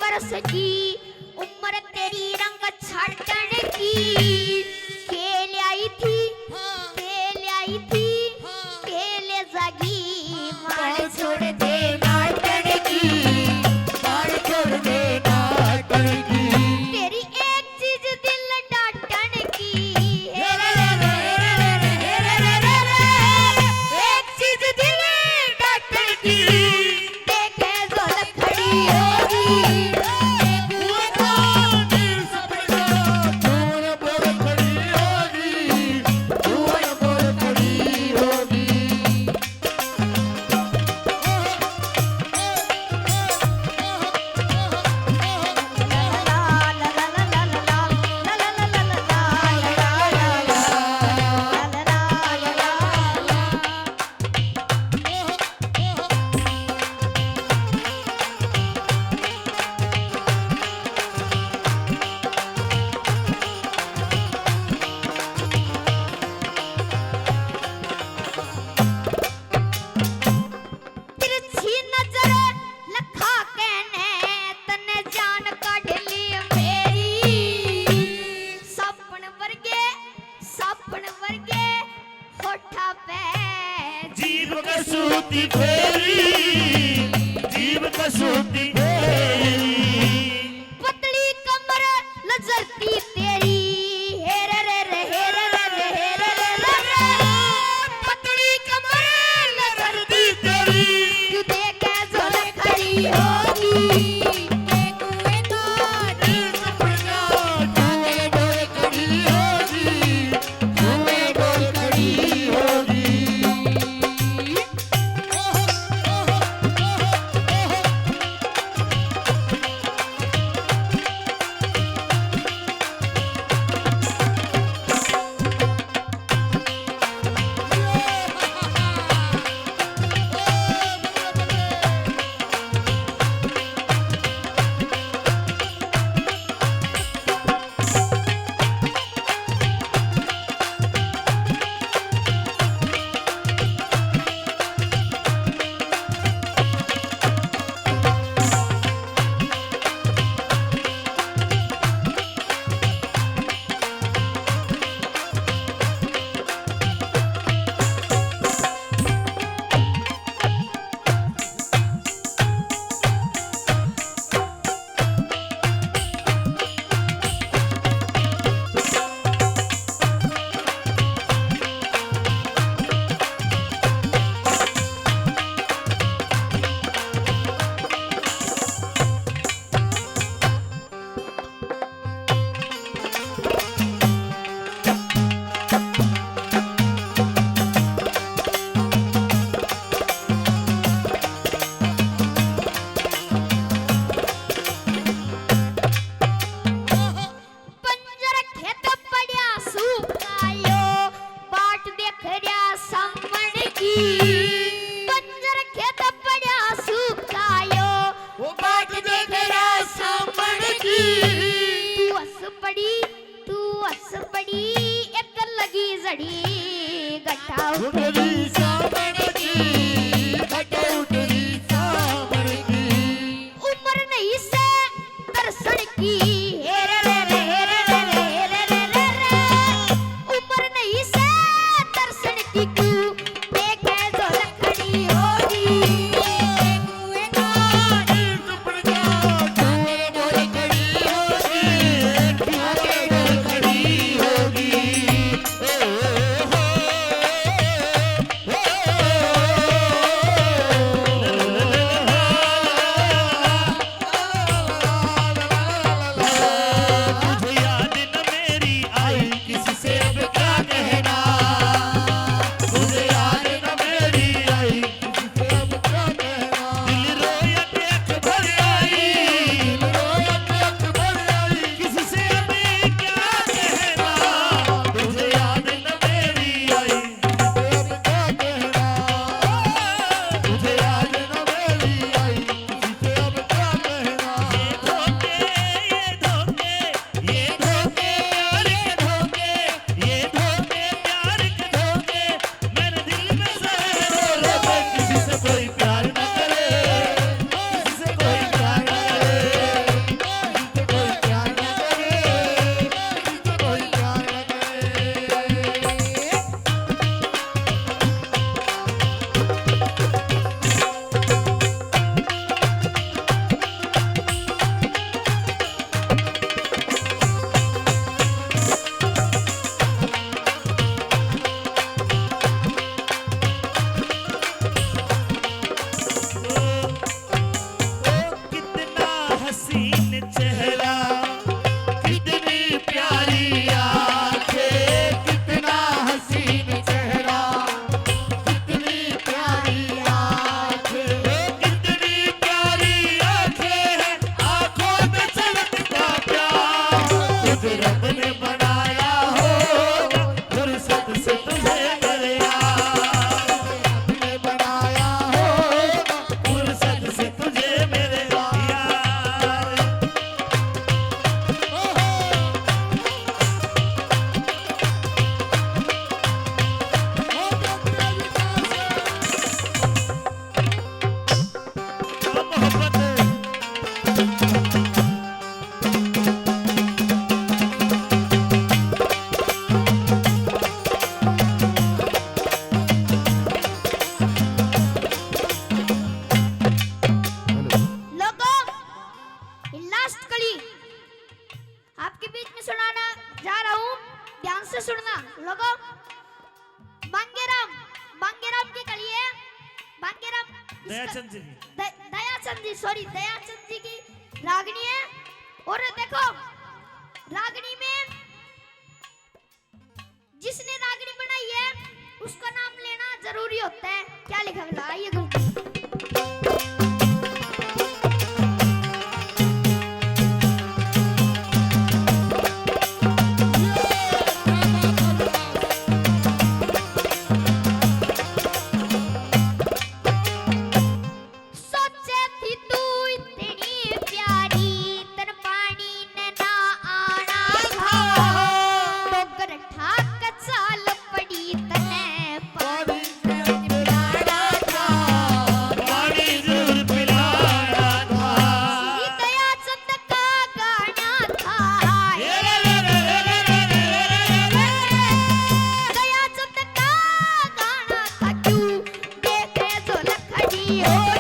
वर्ष की उम्र तेरी रंग छाटन की खेल आई थी खेल आई थी खेल जागी मार छोड़ दे नाटन की मार छोड़ दे नाटन की तेरी एक चीज दिल डाटन की एक चीज दिल डाटन की देखे जोल खड़ी होगी तिरछी नजर लखा कहने तने जान काढ़ ली मेरी सपन वर्गे होठा पे जीव कसूती फेरी जीव कसूती फेरी पतली कमर लजरती तेरी हेर रे रे हेर रे रे हेर रे रे पतली कमर लजरती तेरी तू देखे जोल खड़ी होगी पंजर खेत पड़या सुकायो बाट देख रया सामण की पंजर खेत पड़या सुकायो वो बाट देख रहा सामण की तू हंस पड़ी एक लगी जड़ी गट्ठा उठरी सामण की घटा उठरी सामण की उम्र नहीं से दर्शन की हेर रे रे हेर रे रे हेर रे रे रे उम्र नहीं से दर्शन की क्यों देखे जोल खड़ी होगी जी आपके बीच में सुनाना जा रहा हूँ, ध्यान से सुनना लोगों। बांगेराम की कली है, बांगेराम दयाचंद जी दयाचंद जी, सॉरी दयाचंद जी की रागनी है। और देखो रागनी में जिसने रागनी बनाई है उसका नाम लेना जरूरी होता है। क्या लिखा है? आइए गुरु हो